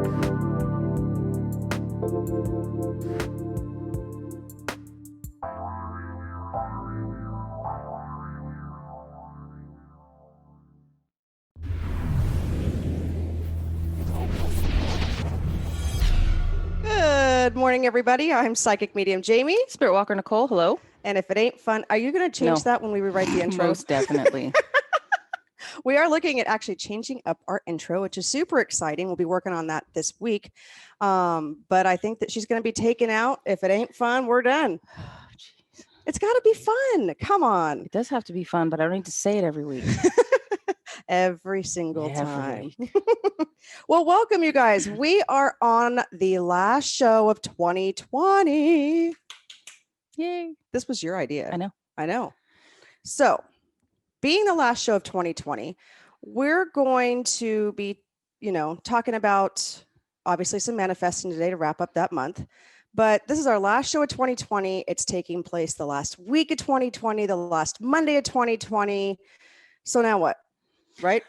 Good morning, everybody. I'm Psychic Medium Jaime. Spiritwalker Nicole, hello. And if it ain't fun, are you going to change that when we rewrite the intro? Most definitely. We are looking at actually changing up our intro, which is super exciting. We'll be working on that this week. But I think that she's going to be taken out. If it ain't fun, we're done. It's got to be fun. Come on. It does have to be fun, but I don't need to say it every week. Every single time. Well, welcome, you guys. We are on the last show of 2020. Yay. This was your idea. I know. So, being the last show of 2020, we're going to be, talking about obviously some manifesting today to wrap up that month. But this is our last show of 2020. It's taking place the last week of 2020, the last Monday of 2020. So now what? Right?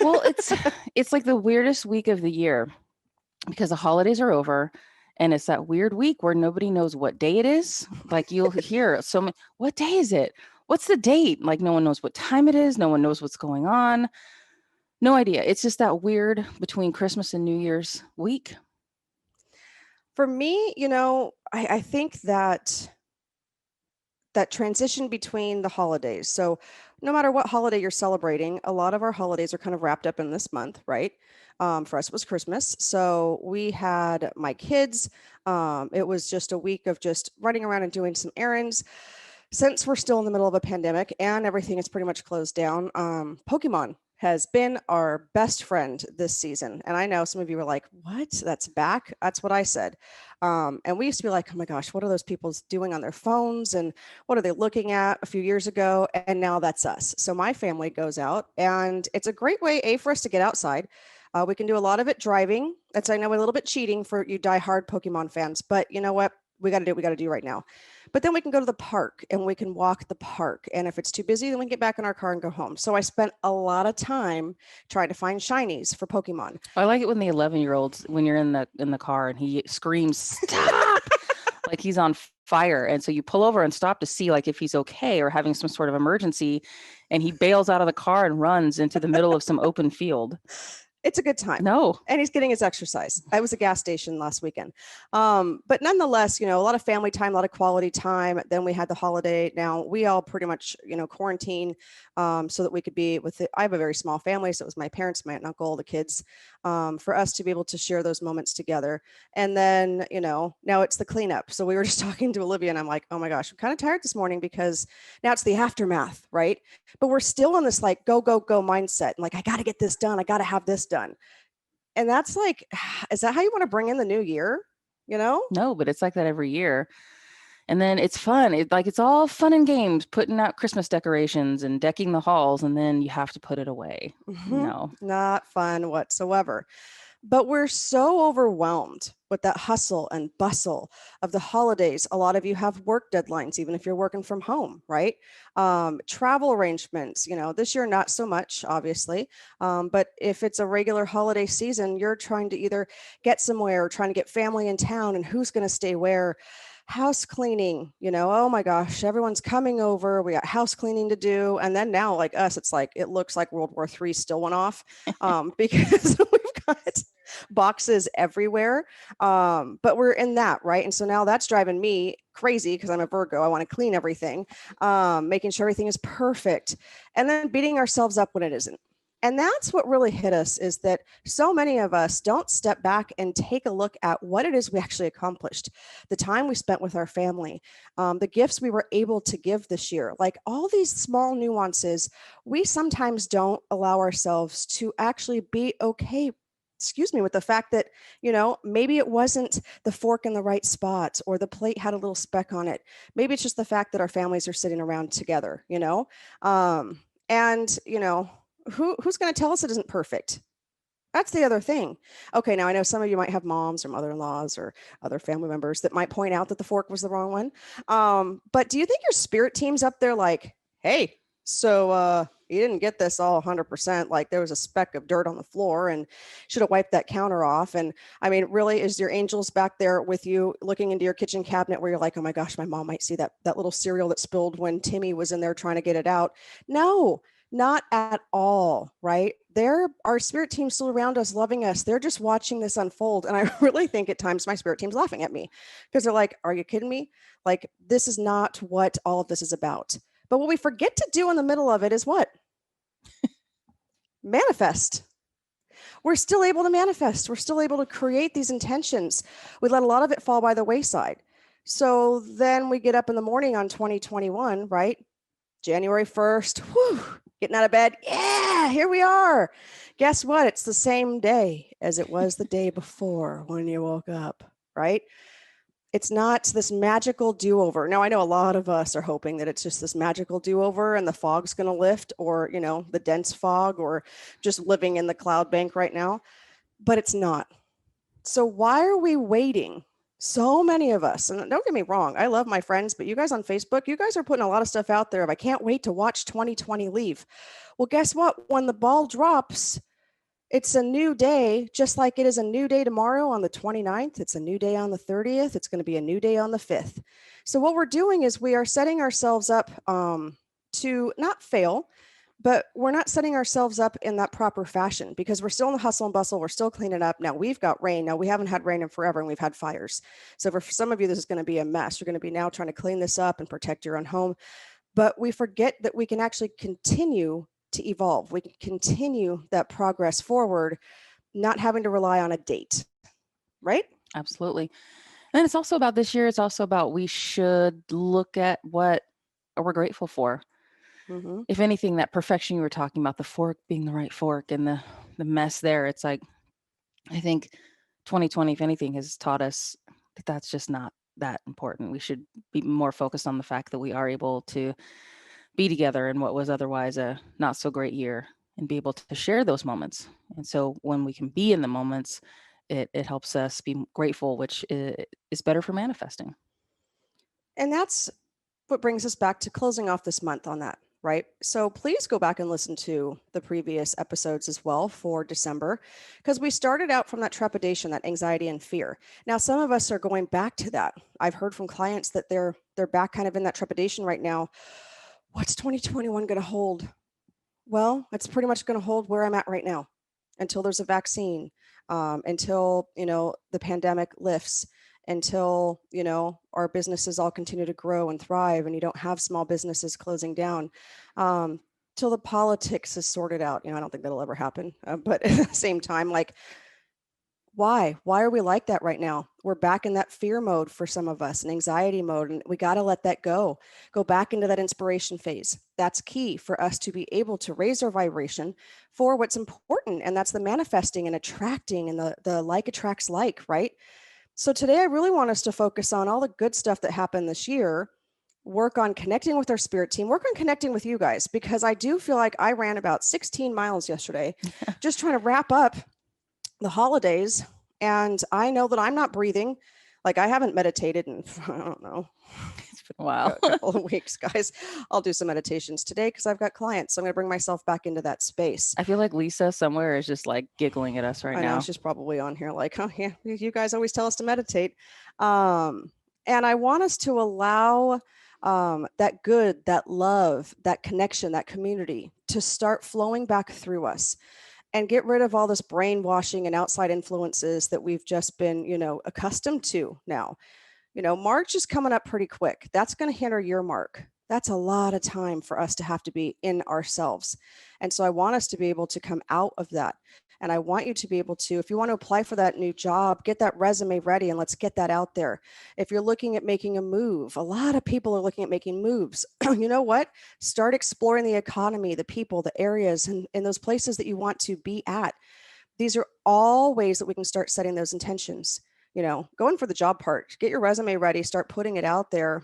Well, it's like the weirdest week of the year because the holidays are over and it's that weird week where nobody knows what day it is. Like you'll hear so many, what day is it? What's the date? Like no one knows what time it is. No one knows what's going on. No idea. It's just that weird between Christmas and New Year's week. For me, I think that transition between the holidays. So no matter what holiday you're celebrating, a lot of our holidays are kind of wrapped up in this month, right? For us, it was Christmas. So we had my kids. It was just a week of just running around and doing some errands. Since we're still in the middle of a pandemic and everything is pretty much closed down, Pokemon has been our best friend this season. And I know some of you were like, what? That's back? That's what I said. And we used to be like, oh my gosh, what are those people doing on their phones? And what are they looking at a few years ago? And now that's us. So my family goes out and it's a great way, for us to get outside. We can do a lot of it driving. That's, I know, a little bit cheating for you diehard Pokemon fans, but you know what? We got to do what we got to do right now. But then we can go to the park and we can walk the park. And if it's too busy, then we can get back in our car and go home. So I spent a lot of time trying to find shinies for Pokemon. I like it when the 11-year-olds, when you're in the car and he screams, stop, like he's on fire. And so you pull over and stop to see like if he's okay or having some sort of emergency. And he bails out of the car and runs into the middle of some open field. It's a good time. No. And he's getting his exercise. I was at a gas station last weekend. But nonetheless, a lot of family time, a lot of quality time. Then we had the holiday. Now we all pretty much, quarantine so that we could be with it. I have a very small family. So it was my parents, my aunt and uncle, the kids, for us to be able to share those moments together. And then, now it's the cleanup. So we were just talking to Olivia and I'm like, oh my gosh, I'm kind of tired this morning because now it's the aftermath, right? But we're still in this like go, go, go mindset. And like, I got to get this done. I got to have this done. And that's like, is that how you want to bring in the new year? No, but it's like that every year. And then it's fun. It's all fun and games, putting out Christmas decorations and decking the halls. And then you have to put it away. Mm-hmm. No, not fun whatsoever. But we're so overwhelmed with that hustle and bustle of the holidays. A lot of you have work deadlines, even if you're working from home, right? Travel arrangements, this year, not so much, obviously. But if it's a regular holiday season, you're trying to either get somewhere or trying to get family in town and who's going to stay where. House cleaning, oh my gosh, everyone's coming over. We got house cleaning to do. And then now, like us, it's like, it looks like World War III still went off because we've got boxes everywhere. But we're in that, right? And so now that's driving me crazy because I'm a Virgo. I want to clean everything, making sure everything is perfect, and then beating ourselves up when it isn't. And that's what really hit us, is that so many of us don't step back and take a look at what it is we actually accomplished, the time we spent with our family, the gifts we were able to give this year, like all these small nuances. We sometimes don't allow ourselves to actually be okay, with the fact that, maybe it wasn't the fork in the right spot or the plate had a little speck on it. Maybe it's just the fact that our families are sitting around together, and, who's going to tell us it isn't perfect? That's the other thing. Okay, now I know some of you might have moms or mother-in-laws or other family members that might point out that the fork was the wrong one. But do you think your spirit team's up there like, hey, So you didn't get this all 100%. Like there was a speck of dirt on the floor and should have wiped that counter off. And I mean, really, is your angels back there with you looking into your kitchen cabinet where you're like, oh my gosh, my mom might see that little cereal that spilled when Timmy was in there trying to get it out? No, not at all, right? There, our spirit team still around us, loving us. They're just watching this unfold. And I really think at times my spirit team's laughing at me because they're like, are you kidding me? Like, this is not what all of this is about. But what we forget to do in the middle of it is what? Manifest. We're still able to manifest. We're still able to create these intentions. We let a lot of it fall by the wayside. So then we get up in the morning on 2021, right? January 1st, whew, getting out of bed. Yeah, here we are. Guess what? It's the same day as it was the day before when you woke up, right? It's not this magical do-over. Now, I know a lot of us are hoping that it's just this magical do-over and the fog's going to lift, or, the dense fog, or just living in the cloud bank right now, but it's not. So why are we waiting? So many of us, and don't get me wrong, I love my friends, but you guys on Facebook, you guys are putting a lot of stuff out there of I can't wait to watch 2020 leave. Well, guess what? When the ball drops, it's a new day, just like it is a new day tomorrow on the 29th. It's a new day on the 30th. It's going to be a new day on the 5th. So, what we're doing is we are setting ourselves up to not fail, but we're not setting ourselves up in that proper fashion because we're still in the hustle and bustle. We're still cleaning up. Now, we've got rain. Now, we haven't had rain in forever and we've had fires. So, for some of you, this is going to be a mess. You're going to be now trying to clean this up and protect your own home. But we forget that we can actually continue to evolve. We can continue that progress forward, not having to rely on a date, right? Absolutely. And it's also about this year. It's also about we should look at what we're grateful for. Mm-hmm. If anything, that perfection you were talking about, the fork being the right fork and the mess there, it's like, I think 2020, if anything, has taught us that that's just not that important. We should be more focused on the fact that we are able to be together in what was otherwise a not so great year and be able to share those moments. And so when we can be in the moments, it helps us be grateful, which is better for manifesting. And that's what brings us back to closing off this month on that, right? So please go back and listen to the previous episodes as well for December, because we started out from that trepidation, that anxiety and fear. Now, some of us are going back to that. I've heard from clients that they're back kind of in that trepidation right now. What's 2021 going to hold? Well, it's pretty much going to hold where I'm at right now until there's a vaccine, until, the pandemic lifts, until, our businesses all continue to grow and thrive and you don't have small businesses closing down, till the politics is sorted out. I don't think that'll ever happen. But at the same time, like, why are we like that right now? We're back in that fear mode for some of us, an anxiety mode, and we got to let that go back into that inspiration phase. That's key for us to be able to raise our vibration for what's important, and that's the manifesting and attracting, and the like attracts like, right? So today I really want us to focus on all the good stuff that happened this year, work on connecting with our spirit team, work on connecting with you guys, because I do feel like I ran about 16 miles yesterday just trying to wrap up the holidays, and I know that I'm not breathing. Like, I haven't meditated in I don't know, It's been a while. a couple of weeks, guys. I'll do some meditations today because I've got clients, so I'm going to bring myself back into that space. I feel like Lisa somewhere is just like giggling at us right I know now. she's probably on here like, oh yeah, you guys always tell us to meditate, and I want us to allow that good, that love, that connection, that community to start flowing back through us, and get rid of all this brainwashing and outside influences that we've just been, accustomed to now. March is coming up pretty quick. That's going to hit our year mark. That's a lot of time for us to have to be in ourselves. And so I want us to be able to come out of that. And I want you to be able to, if you want to apply for that new job, get that resume ready and let's get that out there. If you're looking at making a move, a lot of people are looking at making moves. You know what? Start exploring the economy, the people, the areas, and those places that you want to be at. These are all ways that we can start setting those intentions. Going for the job part, get your resume ready, start putting it out there.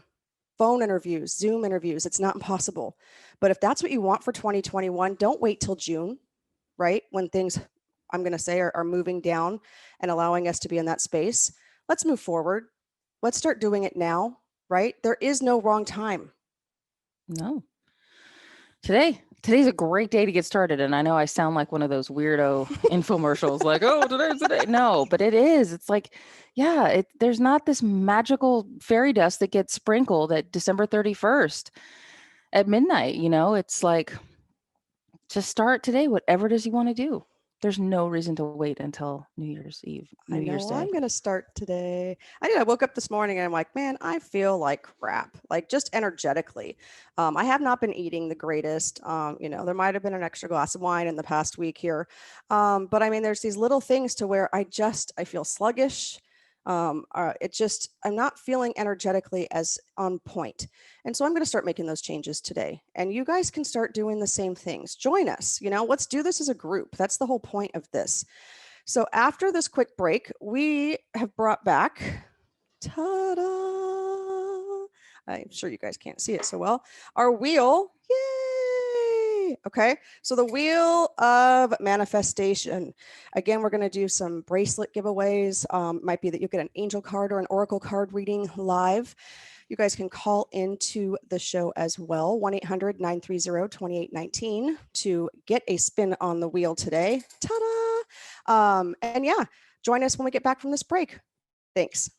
Phone interviews, Zoom interviews, it's not impossible. But if that's what you want for 2021, don't wait till June, right? When things, I'm going to say, are moving down and allowing us to be in that space. Let's move forward. Let's start doing it now, right? There is no wrong time. No. Today's a great day to get started. And I know I sound like one of those weirdo infomercials, like, oh, today's the day. No, but it is. It's like, yeah, there's not this magical fairy dust that gets sprinkled at December 31st at midnight. It's like, just start today, whatever it is you want to do. There's no reason to wait until New Year's Eve, I New Year's know Day. I'm going to start today. I woke up this morning and I'm like, man, I feel like crap, like just energetically. I have not been eating the greatest. There might have been an extra glass of wine in the past week here. But I mean, there's these little things to where I feel sluggish. I'm not feeling energetically as on point. And so I'm going to start making those changes today. And you guys can start doing the same things. Join us. Let's do this as a group. That's the whole point of this. So after this quick break, we have brought back, ta-da! I'm sure you guys can't see it so well, our wheel. Yay! Okay, so the wheel of manifestation. Again, we're going to do some bracelet giveaways. Might be that you get an angel card or an oracle card reading live. You guys can call into the show as well, 1-800-930-2819 to get a spin on the wheel today. Ta-da! And yeah, join us when we get back from this break. Thanks.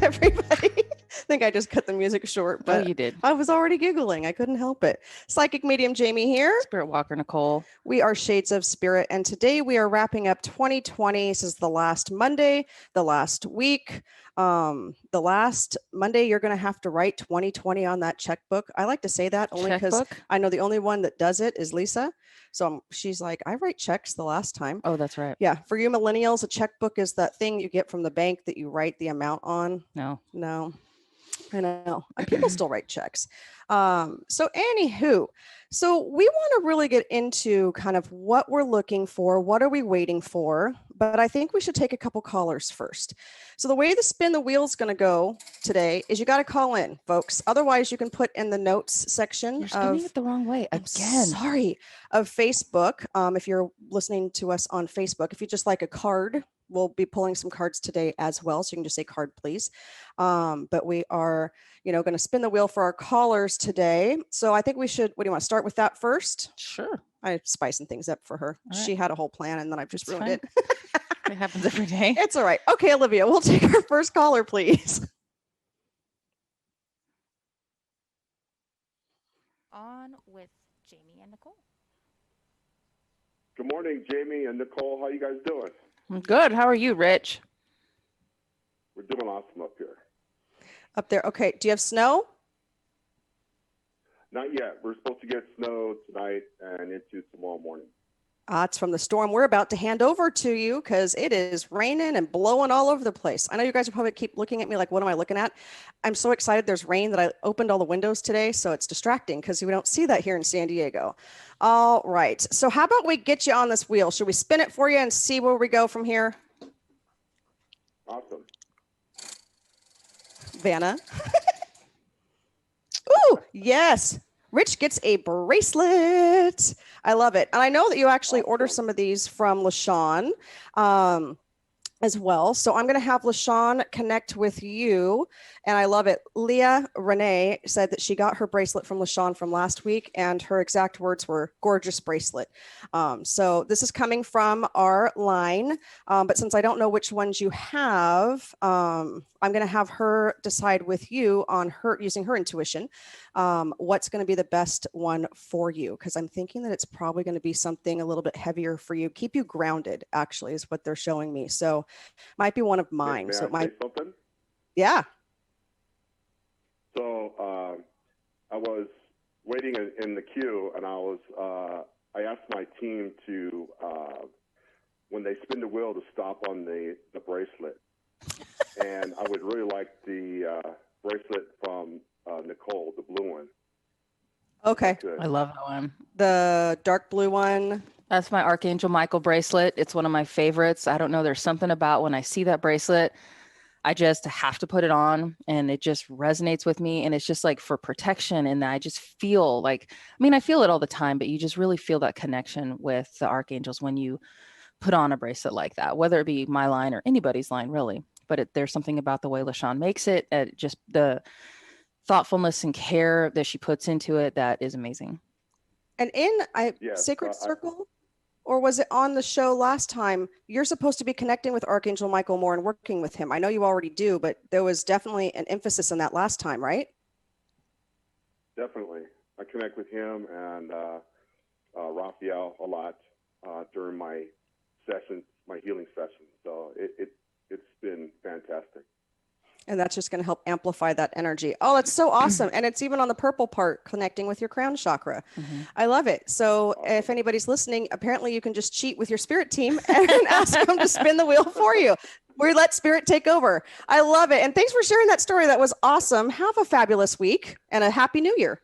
Everybody. I think I just cut the music short, but you did. I was already giggling. I couldn't help it. Psychic medium Jaime here. Spiritwalker Nicole. We are Shades of Spirit, and today we are wrapping up 2020. This is the last Monday, the last week. The last Monday, you're going to have to write 2020 on that checkbook. I like to say that only because I know the only one that does it is Lisa. So she's like, I write checks the last time. Oh, that's right. Yeah. For you millennials, a checkbook is that thing you get from the bank that you write the amount on. No. I know. People still write checks. So anywho, so we want to really get into kind of what we're looking for. What are we waiting for? But I think we should take a couple callers first. So the way the spin the wheel is going to go today is you got to call in, folks. Otherwise, you can put in the notes section. You're spinning it the wrong way again. Sorry, of Facebook. If you're listening to us on Facebook, if you just like a card, we'll be pulling some cards today as well. So you can just say card, please. But we are, going to spin the wheel for our callers today. So I think we should, what do you want to start with that first? Sure. I'm spicing things up for her. Right. She had a whole plan and then I've just ruined it. It happens every day. It's all right. Okay, Olivia, we'll take our first caller, please. On with Jaime and Nicole. Good morning, Jaime and Nicole. How you guys doing? I'm good. How are you, Rich? We're doing awesome up here. Up there. Okay. Do you have snow? Not yet. We're supposed to get snow tonight and into tomorrow morning. It's from the storm we're about to hand over to you because it is raining and blowing all over the place. I know you guys will probably keep looking at me like, what am I looking at? I'm so excited there's rain that I opened all the windows today, so it's distracting because we don't see that here in San Diego. All right. So how about we get you on this wheel? Should we spin it for you and see where we go from here? Awesome. Vanna. Ooh, yes. Rich gets a bracelet. I love it. And I know that you actually order some of these from LaShawn as well. So I'm going to have LaShawn connect with you. And I love it. Leah Renee said that she got her bracelet from LaShawn from last week. And her exact words were gorgeous bracelet. So this is coming from our line. But since I don't know which ones you have, I'm going to have her decide with you on her using her intuition, what's going to be the best one for you. Because I'm thinking that it's probably going to be something a little bit heavier for you. Keep you grounded, actually, is what they're showing me. So might be one of mine. May so I it might. say something? Yeah. So I was waiting in the queue, and I asked my team to, when they spin the wheel, to stop on the bracelet. And I would really like the bracelet from Nicole, the blue one. Okay. I love that one. The dark blue one. That's my Archangel Michael bracelet. It's one of my favorites. I don't know. There's something about when I see that bracelet, I just have to put it on and it just resonates with me. And it's just like for protection. And I just feel like, I mean, I feel it all the time, but you just really feel that connection with the archangels when you put on a bracelet like that, whether it be my line or anybody's line, really. but there's something about the way LaShawn makes it, just the thoughtfulness and care that she puts into it, that is amazing. And in Yes, Sacred Circle, or was it on the show last time? You're supposed to be connecting with Archangel Michael more and working with him. I know you already do, but there was definitely an emphasis on that last time, right? definitely. I connect with him and Raphael a lot during my sessions, my healing sessions. So it's been fantastic. And that's just going to help amplify that energy. Oh, that's so awesome. And it's even on the purple part, connecting with your crown chakra. Mm-hmm. I love it. So if anybody's listening, apparently you can just cheat with your spirit team and ask them to spin the wheel for you. We let spirit take over. I love it. And thanks for sharing that story. That was awesome. Have a fabulous week and a happy new year.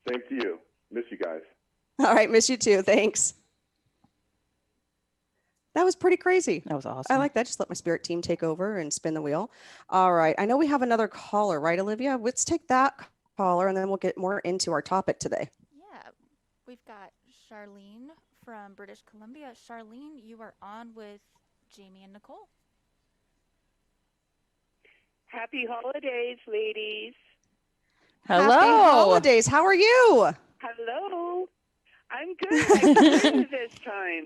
Same to you. Miss you guys. All right. Miss you too. Thanks. That was pretty crazy. That was awesome. I like that. Just let my spirit team take over and spin the wheel. All right. I know we have another caller, right, Olivia? Let's take that caller and then we'll get more into our topic today. Yeah, we've got Charlene from British Columbia. Charlene, you are on with Jamie and Nicole. Happy holidays, ladies. Hello. Happy holidays. How are you? Hello. I'm good. I'm good this time.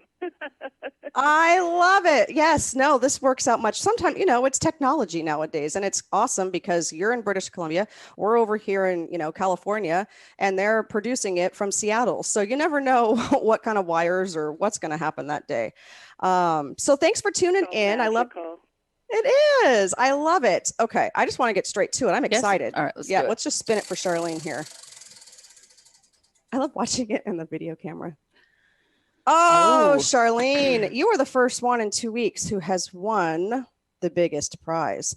I love it. Yes. No, this works out much. Sometimes, it's technology nowadays, and it's awesome because you're in British Columbia. We're over here in, California, and they're producing it from Seattle. So you never know what kind of wires or what's going to happen that day. So thanks for tuning in. Magical. I love it. Is. I love it. Okay. I just want to get straight to it. I'm excited. All right. Let's just spin it for Charlene here. I love watching it in the video camera. Oh, Charlene, you are the first one in 2 weeks who has won the biggest prize.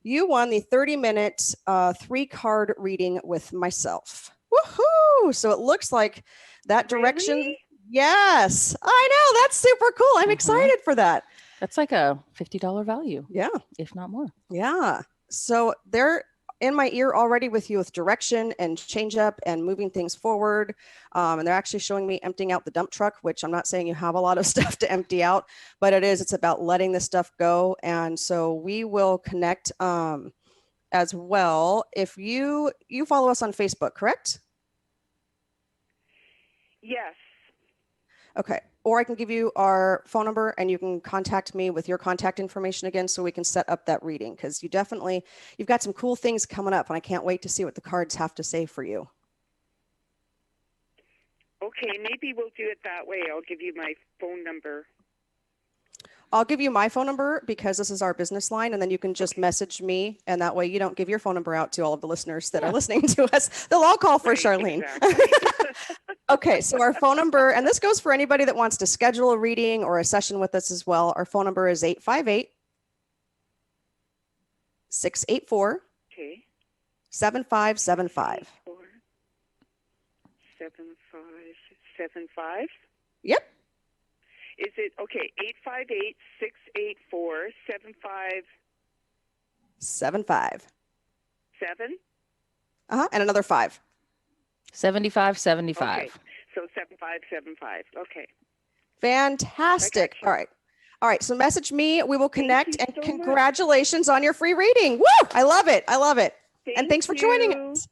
You won the 30-minute 3-card reading with myself. Woohoo! So it looks like that direction. Really? Yes, I know. That's super cool. I'm excited for that. That's like a $50 value. Yeah. If not more. Yeah. So they're in my ear already with you with direction and change up and moving things forward. And they're actually showing me emptying out the dump truck, which I'm not saying you have a lot of stuff to empty out, but it's about letting this stuff go. And so we will connect as well. If you follow us on Facebook, correct? Yes. Okay. Or I can give you our phone number and you can contact me with your contact information again so we can set up that reading, because you've got some cool things coming up and I can't wait to see what the cards have to say for you. Okay, maybe we'll do it that way. I'll give you my phone number. I'll give you my phone number because this is our business line, and then you can just message me, and that way you don't give your phone number out to all of the listeners that are listening to us. They'll all call for Right, Charlene. Exactly. Okay, so our phone number, and this goes for anybody that wants to schedule a reading or a session with us as well. Our phone number is 858 684 Okay. 7575. 7575. Yep. Is it okay? 858-684-7577. 75. And another 5. 7575. Okay. So 7575. Okay. Fantastic. I got you. All right. So message me. We will connect. you And so much. congratulations on your free reading. Woo! I love it. And thanks for joining us.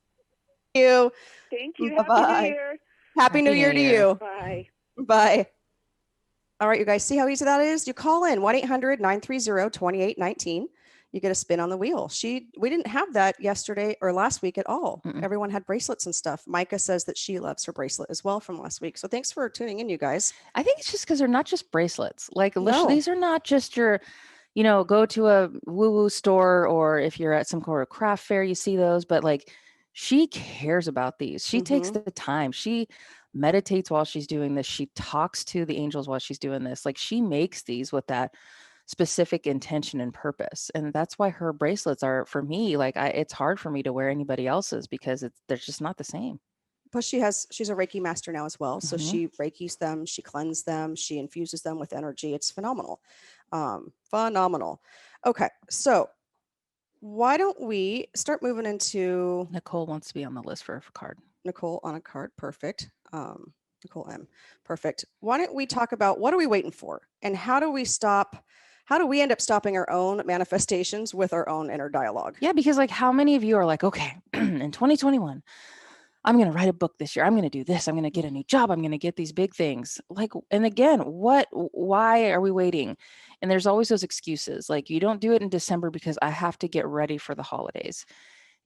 Thank you. Thank you. Bye-bye. Happy New Year. Happy New Year to you. Bye. Bye. All right, you guys, see how easy that is? You call in 1-800-930-2819. You get a spin on the wheel. We didn't have that yesterday or last week at all. Mm-mm. Everyone had bracelets and stuff. Micah says that she loves her bracelet as well from last week. So thanks for tuning in, you guys. I think it's just because they're not just bracelets. Like, No. these are not just your, go to a woo-woo store, or if you're at some kind of craft fair, you see those. But like, she cares about these. She takes the time. She meditates while she's doing this. She talks to the angels while she's doing this. Like, she makes these with that specific intention and purpose. And that's why her bracelets are, for me, like, it's hard for me to wear anybody else's because they're just not the same. Plus she's a Reiki master now as well. So she Reikis them, she cleanses them, she infuses them with energy. It's phenomenal. Phenomenal. Okay. So why don't we start moving into Nicole wants to be on the list for a card. Nicole on a card. Perfect. Nicole M. Perfect. Why don't we talk about what are we waiting for and how do we stop How do we end up stopping our own manifestations with our own inner dialogue? Yeah, because like how many of you are like, okay, in 2021, I'm going to write a book this year. I'm going to do this. I'm going to get a new job. I'm going to get these big things. Like, and again, why are we waiting? And there's always those excuses. Like, you don't do it in December because I have to get ready for the holidays.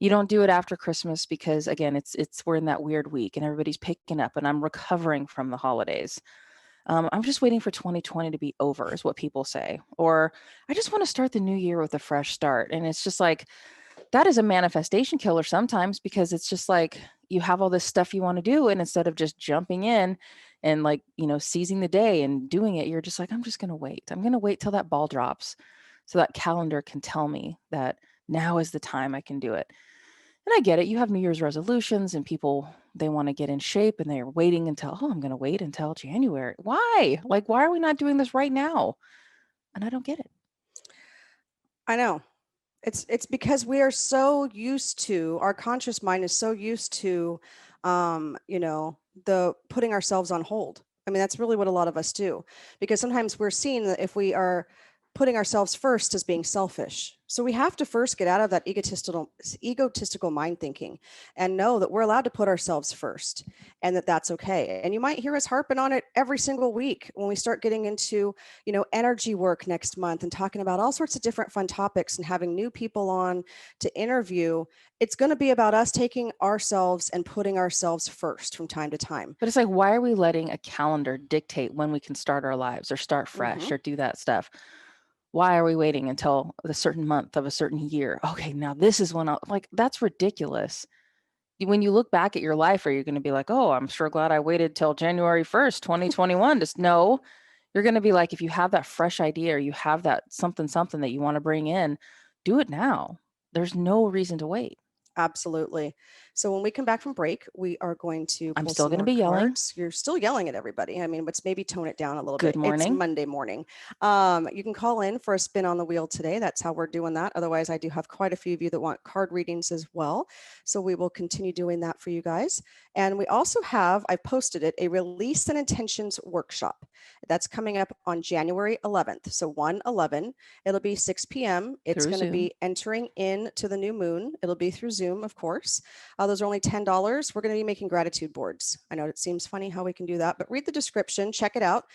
You don't do it after Christmas because again, we're in that weird week and everybody's picking up and I'm recovering from the holidays. I'm just waiting for 2020 to be over, is what people say. Or I just want to start the new year with a fresh start. And it's just like, that is a manifestation killer sometimes because it's just like you have all this stuff you want to do. And instead of just jumping in and like, seizing the day and doing it, you're just like, I'm just going to wait. I'm going to wait till that ball drops so that calendar can tell me that now is the time I can do it. And I get it. You have New Year's resolutions and people, they want to get in shape and they're waiting until, I'm going to wait until January. Why? Like, why are we not doing this right now? And I don't get it. I know. It's because we are so used to, our conscious mind is so used to, the putting ourselves on hold. I mean, that's really what a lot of us do, because sometimes we're seeing that if we are putting ourselves first as being selfish. So we have to first get out of that egotistical mind thinking and know that we're allowed to put ourselves first and that that's okay. And you might hear us harping on it every single week when we start getting into, energy work next month and talking about all sorts of different fun topics and having new people on to interview. It's going to be about us taking ourselves and putting ourselves first from time to time. But it's like, why are we letting a calendar dictate when we can start our lives or start fresh or do that stuff? Why are we waiting until a certain month of a certain year? Okay, now this is when that's ridiculous. When you look back at your life, are you going to be like, oh, I'm sure glad I waited till January 1st, 2021? Just no, you're going to be like, if you have that fresh idea or you have that something that you want to bring in, do it now. There's no reason to wait. Absolutely. So when we come back from break, we are going to I'm pull still some going to more be yelling. cards. You're still yelling at everybody. I mean, let's maybe tone it down a little Good bit. morning. It's Monday morning. You can call in for a spin on the wheel today. That's how we're doing that. Otherwise, I do have quite a few of you that want card readings as well. So we will continue doing that for you guys. And we also have, I posted it, a release and intentions workshop. That's coming up on January 11th. So 1/11. It'll be 6 p.m. It's Through going to Zoom. be entering into the new moon. It'll be through Zoom, of course. Those are only $10. We're going to be making gratitude boards. I know it seems funny how we can do that, but read the description, check it out.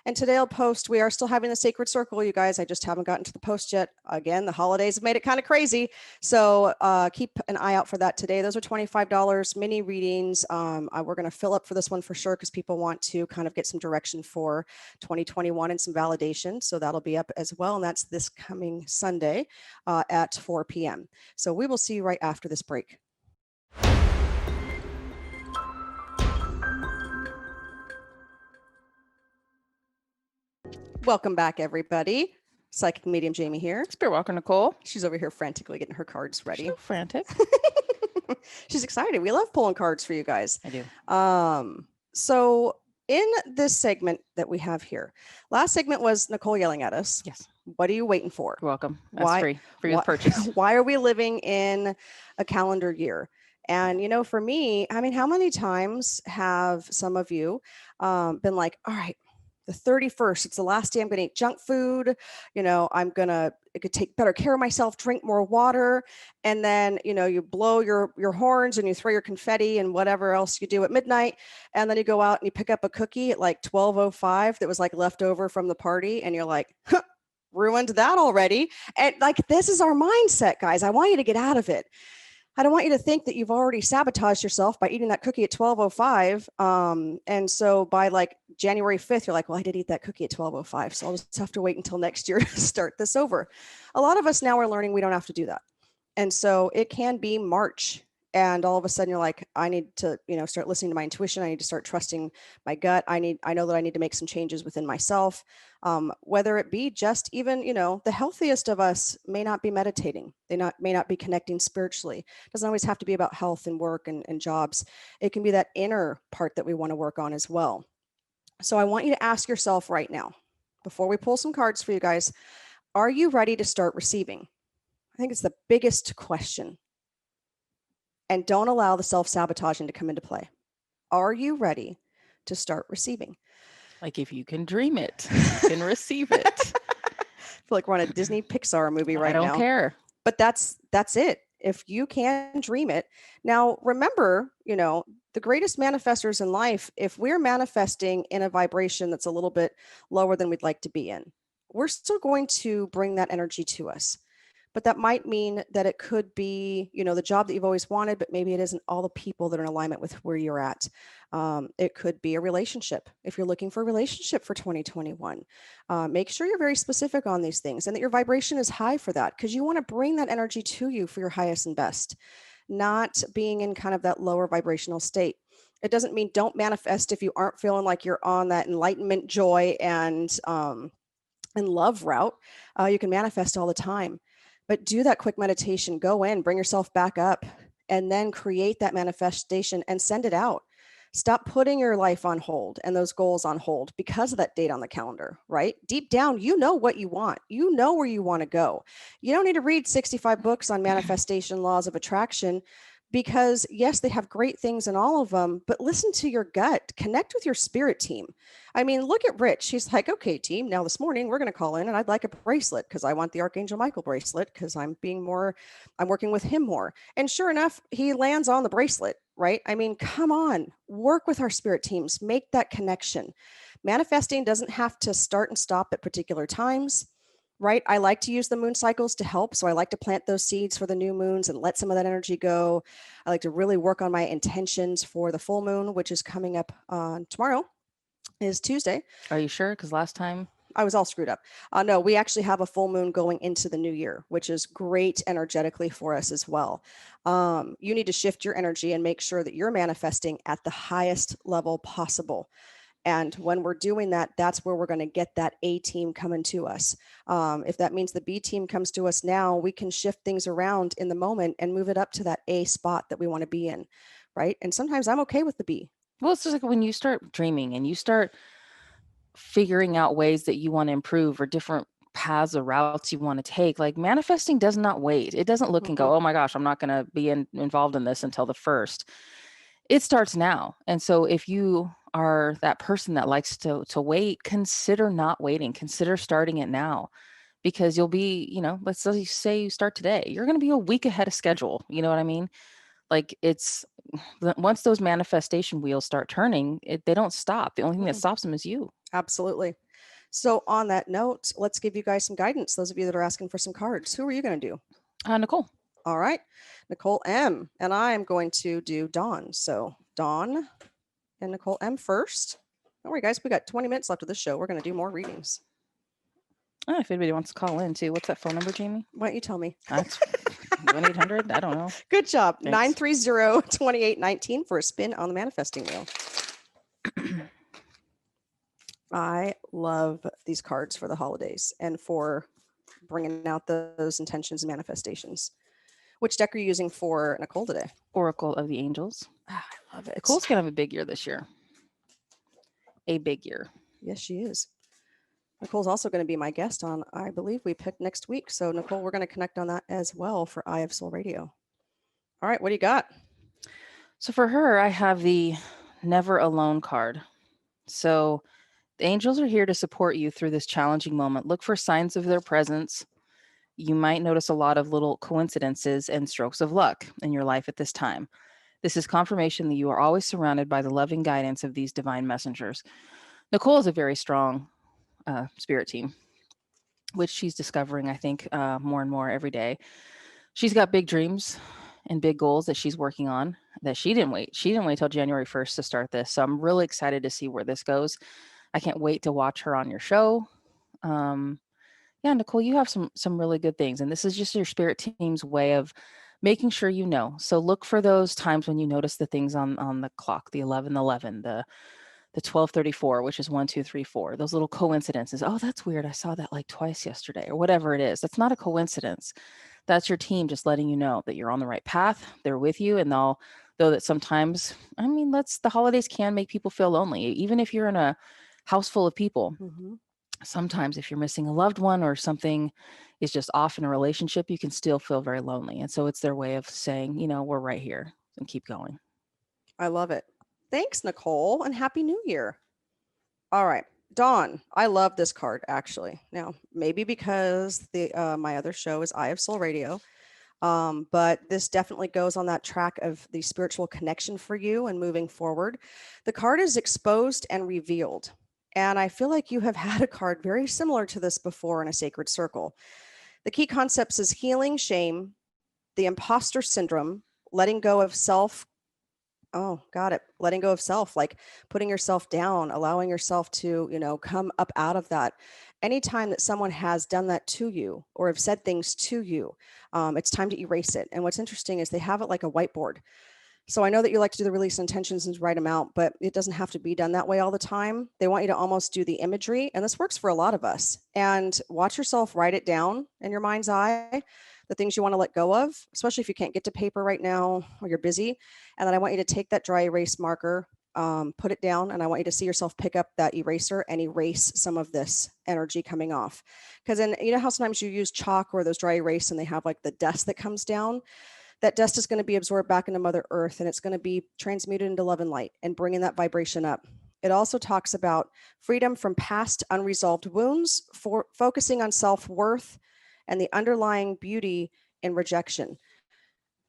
And today I'll post, we are still having the Sacred Circle, you guys. I just haven't gotten to the post yet. Again, the holidays have made it kind of crazy. So keep an eye out for that today. Those are $25, mini readings. We're going to fill up for this one for sure because people want to kind of get some direction for 2021 and some validation. So that'll be up as well. And that's this coming Sunday at 4 p.m. So we will see you right after this break. Welcome back, everybody. Psychic medium Jaime here. Spiritwalker Nicole. She's over here frantically getting her cards ready. She's so frantic. She's excited. We love pulling cards for you guys. I do. So in this segment that we have here, last segment was Nicole yelling at us. Yes. What are you waiting for? You're welcome. That's free with purchase. Why are we living in a calendar year? And, for me, I mean, how many times have some of you been like, all right, the 31st, it's the last day I'm going to eat junk food. I'm going to take better care of myself, drink more water. And then, you blow your horns and you throw your confetti and whatever else you do at midnight. And then you go out and you pick up a cookie at like 12:05 that was like left over from the party. And you're like, huh, ruined that already. And like, this is our mindset, guys. I want you to get out of it. I don't want you to think that you've already sabotaged yourself by eating that cookie at 12:05. And so by like January 5th, you're like, well, I did eat that cookie at 12:05. So I'll just have to wait until next year to start this over. A lot of us now are learning we don't have to do that. And so it can be March. And all of a sudden you're like, I need to, start listening to my intuition. I need to start trusting my gut. I know that I need to make some changes within myself. Whether it be just even, the healthiest of us may not be meditating. They may not be connecting spiritually. It doesn't always have to be about health and work and jobs. It can be that inner part that we want to work on as well. So I want you to ask yourself right now, before we pull some cards for you guys, are you ready to start receiving? I think it's the biggest question. And don't allow the self-sabotaging to come into play. Are you ready to start receiving? Like if you can dream it, you can receive it. feel like we're on a Disney Pixar movie I right don't now. care. But that's it. If you can dream it. Now, remember, the greatest manifestors in life, if we're manifesting in a vibration that's a little bit lower than we'd like to be in, we're still going to bring that energy to us. But that might mean that it could be, the job that you've always wanted, but maybe it isn't all the people that are in alignment with where you're at. It could be a relationship. If you're looking for a relationship for 2021, make sure you're very specific on these things and that your vibration is high for that, because you want to bring that energy to you for your highest and best, not being in kind of that lower vibrational state. It doesn't mean don't manifest if you aren't feeling like you're on that enlightenment, joy, and love route. You can manifest all the time, but do that quick meditation, go in, bring yourself back up, and then create that manifestation and send it out. Stop putting your life on hold and those goals on hold because of that date on the calendar, right? Deep down, you know what you want. You know where you want to go. You don't need to read 65 books on manifestation laws of attraction, because yes, they have great things in all of them, but listen to your gut, connect with your spirit team. I mean, look at Rich. He's like, okay, team, now this morning we're going to call in and I'd like a bracelet because I want the Archangel Michael bracelet because I'm working with him more. And sure enough, he lands on the bracelet, right? I mean, come on, work with our spirit teams, make that connection. Manifesting doesn't have to start and stop at particular times, right? I like to use the moon cycles to help. So I like to plant those seeds for the new moons and let some of that energy go. I like to really work on my intentions for the full moon, which is coming up tomorrow, is Tuesday. Are you sure? Because last time, I was all screwed up. No, we actually have a full moon going into the new year, which is great energetically for us as well. You need to shift your energy and make sure that you're manifesting at the highest level possible. And when we're doing that, that's where we're going to get that A team coming to us. If that means the B team comes to us now, we can shift things around in the moment and move it up to that A spot that we want to be in, right? And sometimes I'm okay with the B. well, it's just like when you start dreaming and you start figuring out ways that you want to improve or different paths or routes you want to take. Like manifesting does not wait. It doesn't look and Mm-mm. go, oh my gosh, I'm not going to be involved in this until the first. It starts now. And so if you are that person that likes to wait, consider not waiting. Consider starting it now, because you'll be, let's say you start today, you're going to be a week ahead of schedule. You know what I mean? Like it's once those manifestation wheels start turning, they don't stop. The only thing that Mm-mm. stops them is you. Absolutely. So on that note, let's give you guys some guidance. Those of you that are asking for some cards, who are you going to do? Nicole. All right, Nicole M. And I am going to do Dawn. So Dawn and Nicole M first. Don't worry, guys. We got 20 minutes left of the show. We're going to do more readings. Oh, if anybody wants to call in too, what's that phone number, Jamie? Why don't you tell me? That's 1-800. I don't know. Good job. Thanks. 930-2819 for a spin on the manifesting wheel. I love these cards for the holidays and for bringing out those intentions and manifestations. Which deck are you using for Nicole today? Oracle of the Angels. Ah, I love it. Nicole's gonna have a big year this year. A big year. Yes, she is. Nicole's also going to be my guest on, I believe we picked next week. So Nicole, we're going to connect on that as well for Eye of Soul Radio. All right, what do you got? So for her, I have the Never Alone card. So the angels are here to support you through this challenging moment. Look for signs of their presence. You might notice a lot of little coincidences and strokes of luck in your life at this time. This is confirmation that you are always surrounded by the loving guidance of these divine messengers. Nicole is a very strong spirit team, which she's discovering, I think, more and more every day. She's got big dreams and big goals that she's working on that she didn't wait. She didn't wait till January 1st to start this. So I'm really excited to see where this goes. I can't wait to watch her on your show. Yeah, Nicole, you have some really good things. And this is just your spirit team's way of making sure you know. So look for those times when you notice the things on the clock, the 11:11, the 12:34, which is 1, 2, 3, 4. Those little coincidences. Oh, that's weird. I saw that like twice yesterday, or whatever it is. That's not a coincidence. That's your team just letting you know that you're on the right path. They're with you, and though that sometimes, I mean, the holidays can make people feel lonely, even if you're in a house full of people. Mm-hmm. Sometimes if you're missing a loved one or something is just off in a relationship, you can still feel very lonely. And so it's their way of saying, we're right here and keep going. I love it. Thanks, Nicole, and Happy New Year. All right. Dawn, I love this card actually. Now, maybe because the my other show is Eye of Soul Radio, but this definitely goes on that track of the spiritual connection for you and moving forward. The card is exposed and revealed. And I feel like you have had a card very similar to this before in a sacred circle. The key concepts is healing, shame, the imposter syndrome, letting go of self. Oh, got it. Letting go of self, like putting yourself down, allowing yourself to, come up out of that. Anytime that someone has done that to you or have said things to you, it's time to erase it. And what's interesting is they have it like a whiteboard. So I know that you like to do the release intentions and write them out, but it doesn't have to be done that way all the time. They want you to almost do the imagery, and this works for a lot of us. And watch yourself write it down in your mind's eye, the things you want to let go of, especially if you can't get to paper right now or you're busy. And then I want you to take that dry erase marker, put it down, and I want you to see yourself pick up that eraser and erase some of this energy coming off. Because then, you know how sometimes you use chalk or those dry erase and they have like the dust that comes down? That dust is going to be absorbed back into Mother Earth and it's going to be transmuted into love and light and bringing that vibration up. It also talks about freedom from past unresolved wounds, for focusing on self-worth and the underlying beauty in rejection.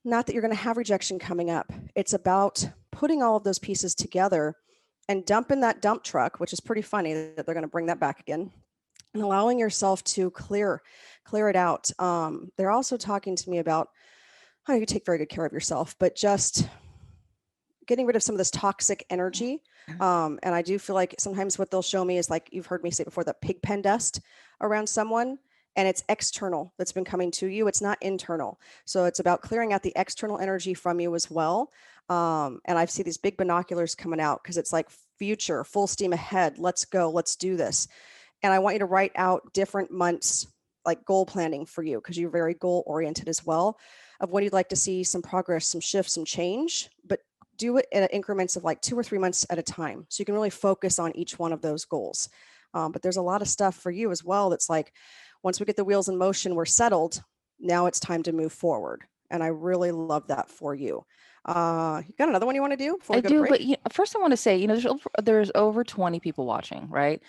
Not that you're going to have rejection coming up. It's about putting all of those pieces together and dumping that dump truck, which is pretty funny that they're going to bring that back again, and allowing yourself to clear it out. They're also talking to me about how you take very good care of yourself, but just getting rid of some of this toxic energy. And I do feel like sometimes what they'll show me is like you've heard me say before, the pig pen dust around someone, and it's external that's been coming to you. It's not internal. So it's about clearing out the external energy from you as well. And I see these big binoculars coming out because it's like future, full steam ahead. Let's go. Let's do this. And I want you to write out different months, like goal planning for you, because you're very goal oriented as well, of when you'd like to see some progress, some shifts, some change, but do it in increments of like 2 or 3 months at a time. So you can really focus on each one of those goals. But there's a lot of stuff for you as well that's like, once we get the wheels in motion, we're settled. Now it's time to move forward. And I really love that for you. You got another one you want to do before we I go to do, break? but first I want to say, there's over 20 people watching, right?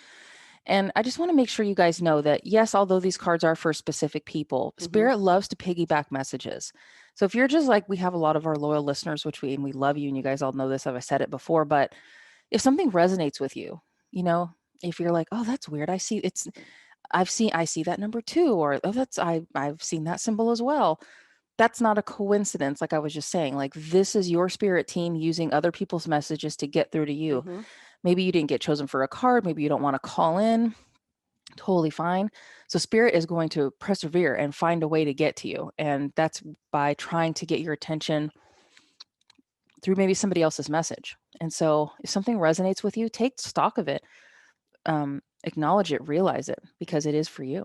And I just want to make sure you guys know that, yes, although these cards are for specific people, Spirit loves to piggyback messages. So if you're just like, we have a lot of our loyal listeners, and we love you, and you guys all know this, I've said it before, but if something resonates with you, if you're like, oh, that's weird, I see that number too, or oh, I've seen that symbol as well. That's not a coincidence. Like I was just saying, like this is your spirit team using other people's messages to get through to you. Maybe you didn't get chosen for a card. Maybe you don't want to call in. Totally fine. So spirit is going to persevere and find a way to get to you. And that's by trying to get your attention through maybe somebody else's message. And so if something resonates with you, take stock of it, acknowledge it, realize it, because it is for you.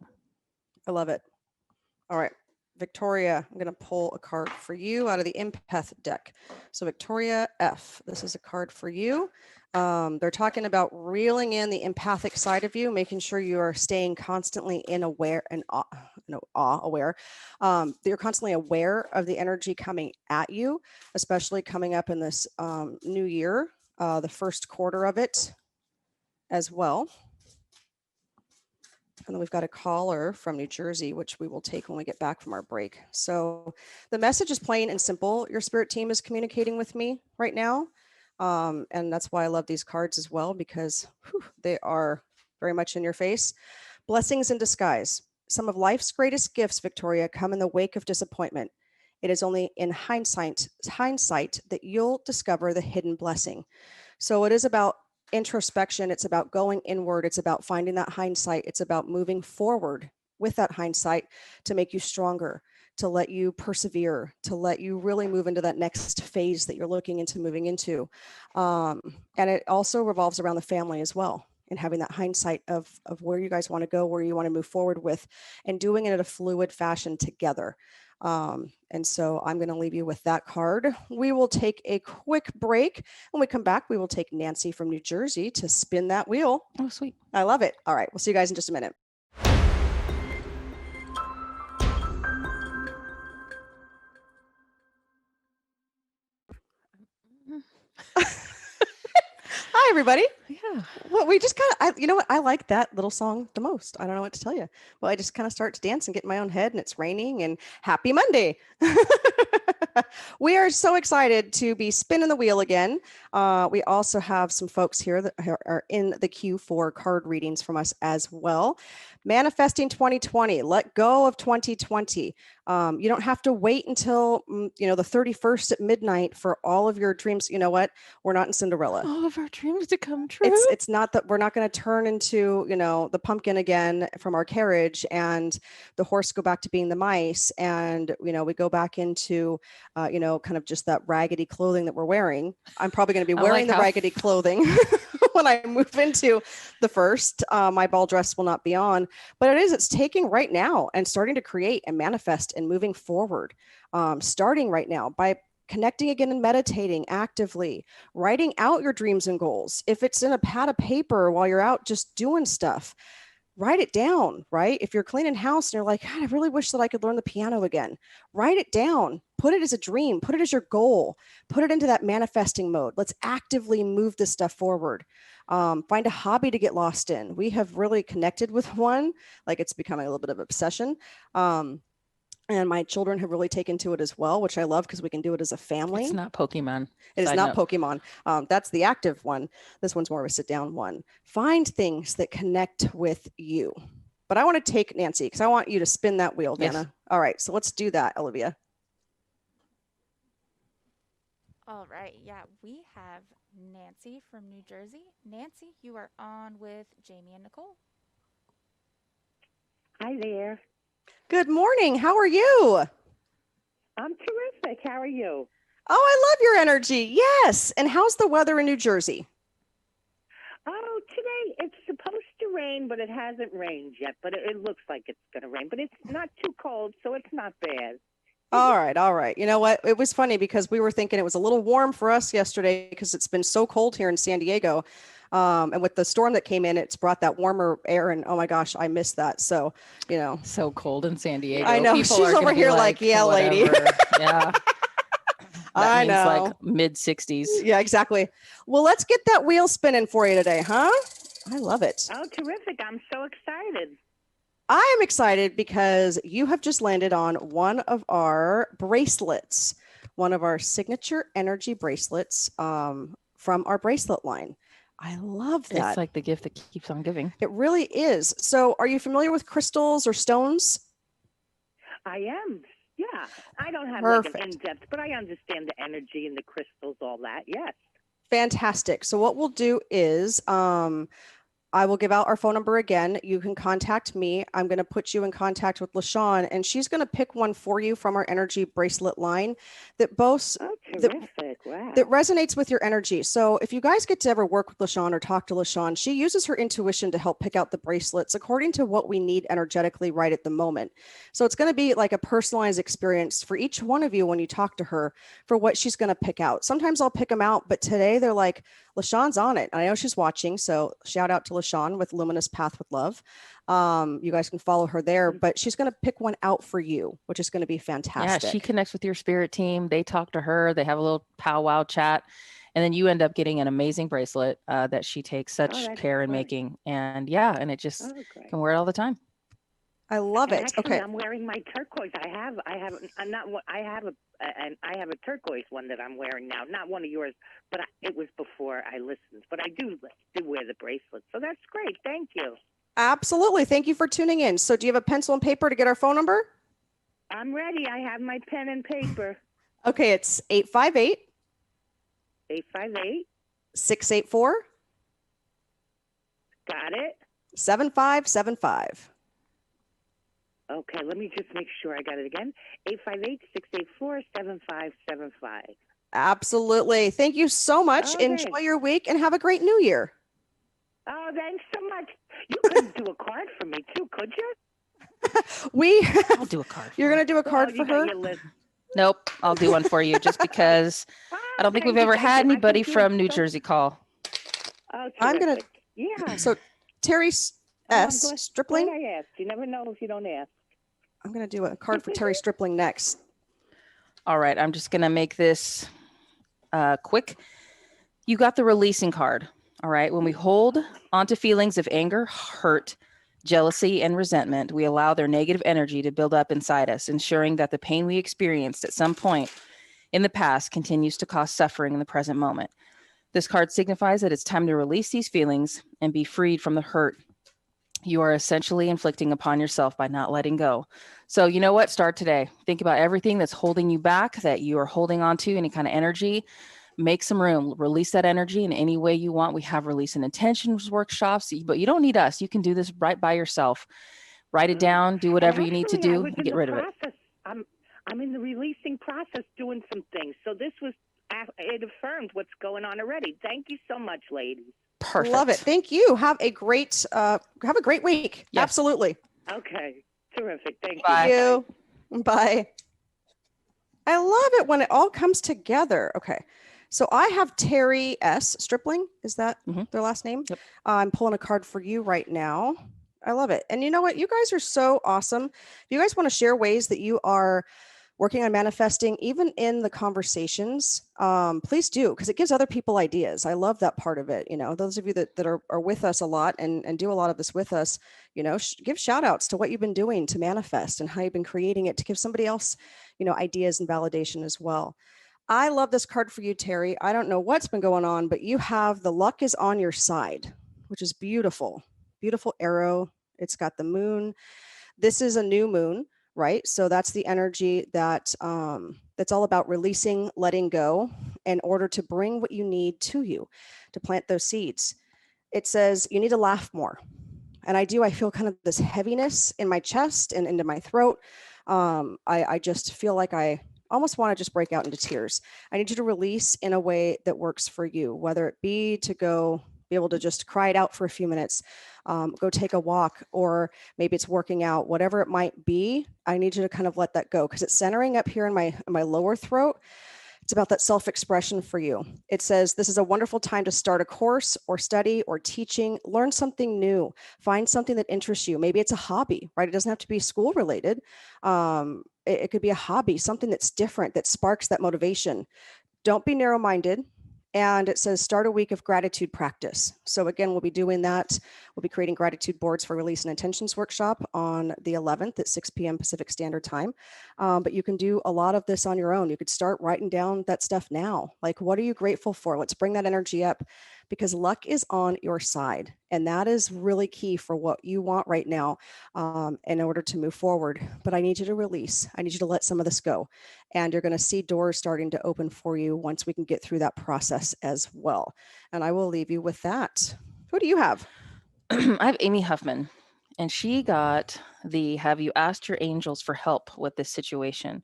I love it. All right. Victoria, I'm going to pull a card for you out of the empath deck. So Victoria F, this is a card for you. They're talking about reeling in the empathic side of you, making sure you are staying constantly aware. That you're constantly aware of the energy coming at you, especially coming up in this new year, the first quarter of it as well. And then we've got a caller from New Jersey, which we will take when we get back from our break. So the message is plain and simple. Your spirit team is communicating with me right now. And that's why I love these cards as well, because they are very much in your face. Blessings in disguise. Some of life's greatest gifts, Victoria, come in the wake of disappointment. It is only in hindsight that you'll discover the hidden blessing. So it is about introspection. It's about going inward. It's about finding that hindsight. It's about moving forward with that hindsight to make you stronger, to let you persevere, to let you really move into that next phase that you're looking into moving into. And it also revolves around the family as well, and having that hindsight of where you guys want to go, where you want to move forward with, and doing it in a fluid fashion together. And so I'm going to leave you with that card. We will take a quick break. When we come back, we will take Nancy from New Jersey to spin that wheel. Oh, sweet. I love it. All right. We'll see you guys in just a minute. Hi, everybody. Yeah. Well, we just kind of, you know what? I like that little song the most. I don't know what to tell you. Well, I just kind of start to dance and get in my own head, and it's raining, and happy Monday. We are so excited to be spinning the wheel again. We also have some folks here that are in the queue for card readings from us as well. Manifesting 2020, let go of 2020. You don't have to wait until the 31st at midnight for all of your dreams. You know what? We're not in Cinderella. All of our dreams to come true. It's not that we're not going to turn into the pumpkin again from our carriage, and the horse go back to being the mice, and we go back into kind of just that raggedy clothing that we're wearing. I'm probably going to be wearing the raggedy clothing when I move into the first. My ball dress will not be on, but it's taking right now and starting to create and manifest and moving forward, starting right now by connecting again and meditating actively, writing out your dreams and goals. If it's in a pad of paper while you're out just doing stuff, write it down, right? If you're cleaning house and you're like, God, I really wish that I could learn the piano again, write it down, put it as a dream, put it as your goal, put it into that manifesting mode. Let's actively move this stuff forward. Find a hobby to get lost in. We have really connected with one, like it's becoming a little bit of obsession. And my children have really taken to it as well, which I love because we can do it as a family. It's not Pokemon. It is not Pokemon. That's the active one. This one's more of a sit down one. Find things that connect with you. But I want to take Nancy because I want you to spin that wheel, Dana. Yes. All right. So let's do that, Olivia. All right. Yeah, we have Nancy from New Jersey. Nancy, you are on with Jaime and Nicole. Hi there. Good morning. How are you? I'm terrific. How are you? Oh, I love your energy. Yes. And how's the weather in New Jersey? Oh, today it's supposed to rain, but it hasn't rained yet. But it looks like it's going to rain. But it's not too cold, so it's not bad. All right. All right. You know what? It was funny because we were thinking it was a little warm for us yesterday because it's been so cold here in San Diego. And with the storm that came in, it's brought that warmer air, and oh my gosh, I missed that. So, so cold in San Diego. I know. People she's over here like yeah, whatever. Lady. Yeah. I know. Like mid 60s. Yeah, exactly. Well, let's get that wheel spinning for you today, huh? I love it. Oh, terrific. I'm so excited. I am excited because you have just landed on one of our bracelets, one of our signature energy bracelets from our bracelet line. I love that. It's like the gift that keeps on giving. It really is. So are you familiar with crystals or stones? I am. Yeah. I don't have Perfect. Like an in-depth, but I understand the energy and the crystals, all that. Yes. Fantastic. So what we'll do is I will give out our phone number again. You can contact me. I'm going to put you in contact with LaShawn, and she's going to pick one for you from our energy bracelet line that both that resonates with your energy. So if you guys get to ever work with LaShawn or talk to LaShawn, she uses her intuition to help pick out the bracelets according to what we need energetically right at the moment. So it's going to be like a personalized experience for each one of you when you talk to her for what she's going to pick out. Sometimes I'll pick them out, but today they're like, LaShawn's on it. I know she's watching, so shout out to LaShawn with Luminous Path with Love. You guys can follow her there, but she's going to pick one out for you, which is going to be fantastic. Yeah, she connects with your spirit team. They talk to her. They have a little powwow chat, and then you end up getting an amazing bracelet that she takes such care in making. And and it just can wear it all the time. I love it. Actually, okay, I'm wearing my turquoise. I have a turquoise one that I'm wearing now. Not one of yours, but it was before I listened. But I do wear the bracelet, so that's great. Thank you. Absolutely. Thank you for tuning in. So, do you have a pencil and paper to get our phone number? I'm ready. I have my pen and paper. Okay, it's 858 858 684 Got it. 7575. Okay, let me just make sure I got it again. 858-684-7575. Absolutely. Thank you so much. Okay. Enjoy your week and have a great new year. Oh, thanks so much. You could do a card for me too, could you? I'll do a card. You're going to do a card for her? Nope. I'll do one for you just because I don't think we've ever had anybody from New Jersey call. Oh, I'm going to. Yeah. So Terry S. Stripling. I asked. You never know if you don't ask. I'm going to do a card for Terry Stripling next. All right. I'm just going to make this quick. You got the releasing card. All right. When we hold onto feelings of anger, hurt, jealousy, and resentment, we allow their negative energy to build up inside us, ensuring that the pain we experienced at some point in the past continues to cause suffering in the present moment. This card signifies that it's time to release these feelings and be freed from the hurt you are essentially inflicting upon yourself by not letting go. So, you know what? Start today. Think about everything that's holding you back, that you are holding on to, any kind of energy. Make some room, release that energy in any way you want. We have release and intentions workshops, but you don't need us. You can do this right by yourself. Write it down, do And whatever you need to actually, I do, was and in get the rid of it. process. I'm in the releasing process doing some things. So this was it affirmed what's going on already. Thank you so much, ladies. Perfect. Love it. Thank you. Have a great week. Yes. Absolutely. Okay. Terrific. Thank Bye. you. Bye. I love it when it all comes together. Okay. So I have Terry S. Stripling. Is that their last name? Yep. I'm pulling a card for you right now. I love it. And you know what? You guys are so awesome. If you guys want to share ways that you are working on manifesting, even in the conversations, please do, because it gives other people ideas. I love that part of it. You know, those of you that are with us a lot and do a lot of this with us, you know, give shout outs to what you've been doing to manifest and how you've been creating it to give somebody else, you know, ideas and validation as well. I love this card for you, Terry. I don't know what's been going on, but you have the luck is on your side, which is beautiful. Beautiful arrow. It's got the moon. This is a new moon, right? So that's the energy that's all about releasing, letting go in order to bring what you need to you, to plant those seeds. It says you need to laugh more. And I feel kind of this heaviness in my chest and into my throat. I just feel like I almost want to just break out into tears. I need you to release in a way that works for you, whether it be to go be able to just cry it out for a few minutes, go take a walk, or maybe it's working out, whatever it might be. I need you to kind of let that go because it's centering up here in my lower throat. It's about that self-expression for you. It says, this is a wonderful time to start a course or study or teaching, learn something new, find something that interests you. Maybe it's a hobby, right? It doesn't have to be school related. It could be a hobby, something that's different, that sparks that motivation. Don't be narrow-minded. And it says, start a week of gratitude practice. So again, we'll be doing that. We'll be creating gratitude boards for Release and Intentions workshop on the 11th at 6 p.m. Pacific Standard Time. But you can do a lot of this on your own. You could start writing down that stuff now. Like, what are you grateful for? Let's bring that energy up because luck is on your side. And that is really key for what you want right now in order to move forward. But I need you to release. I need you to let some of this go. And you're going to see doors starting to open for you once we can get through that process as well. And I will leave you with that. Who do you have? I have Amy Huffman, and she got the have you asked your angels for help with this situation?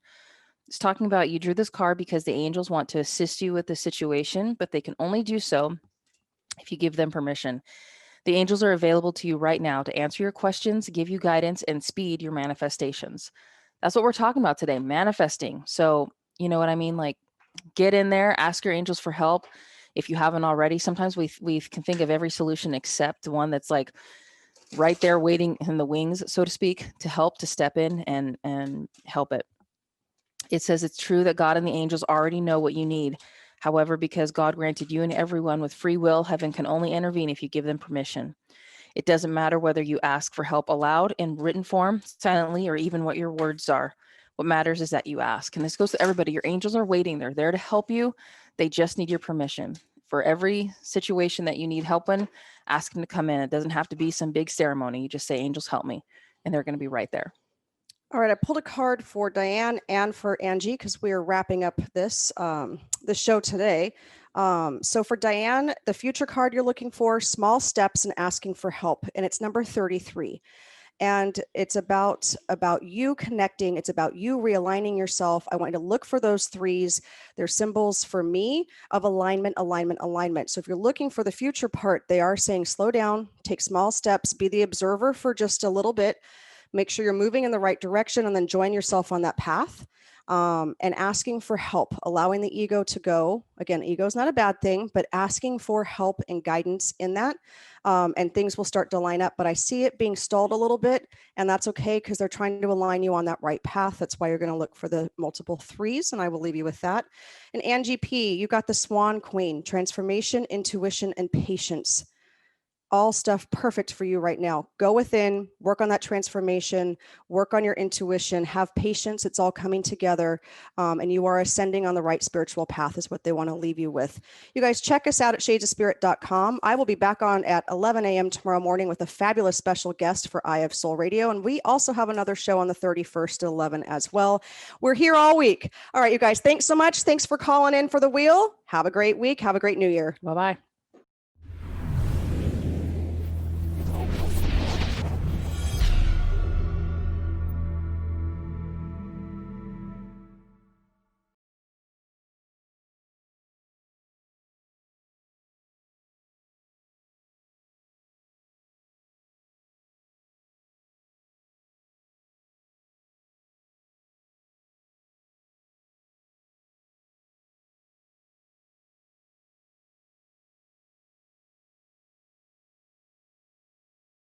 It's talking about you drew this card because the angels want to assist you with the situation, but they can only do so if you give them permission. The angels are available to you right now to answer your questions, give you guidance, and speed your manifestations. That's what we're talking about today, manifesting. So, you know what I mean? Like, get in there, ask your angels for help. If you haven't already, sometimes we can think of every solution except one that's like right there waiting in the wings, so to speak, to help, to step in and help it. It says it's true that God and the angels already know what you need. However, because God granted you and everyone with free will, heaven can only intervene if you give them permission. It doesn't matter whether you ask for help aloud, in written form, silently, or even what your words are. What matters is that you ask. And this goes to everybody. Your angels are waiting. They're there to help you. They just need your permission. For every situation that you need help in, ask them to come in. It doesn't have to be some big ceremony. You just say, angels, help me. And they're going to be right there. All right, I pulled a card for Diane and for Angie because we are wrapping up this show today. So for Diane, the future card you're looking for, small steps and asking for help, and it's number 33. And it's about you connecting. It's about you realigning yourself. I want you to look for those threes. They're symbols for me of alignment, alignment, alignment. So if you're looking for the future part, they are saying slow down, take small steps, be the observer for just a little bit. Make sure you're moving in the right direction and then join yourself on that path. and asking for help, allowing the ego to go. Again, ego is not a bad thing, but asking for help and guidance in that, and things will start to line up. But I see it being stalled a little bit, and that's okay because they're trying to align you on that right path. That's why you're going to look for the multiple threes, and I will leave you with that. And Angie P, you got the Swan Queen, transformation, intuition, and patience. All stuff perfect for you right now. Go within, work on that transformation, work on your intuition, have patience. It's all coming together, and you are ascending on the right spiritual path is what they want to leave you with. You guys check us out at shadesofspirit.com. I will be back on at 11 a.m. tomorrow morning with a fabulous special guest for Eye of Soul Radio. And we also have another show on the 31st at 11 as well. We're here all week. All right, you guys, thanks so much. Thanks for calling in for the wheel. Have a great week. Have a great new year. Bye-bye.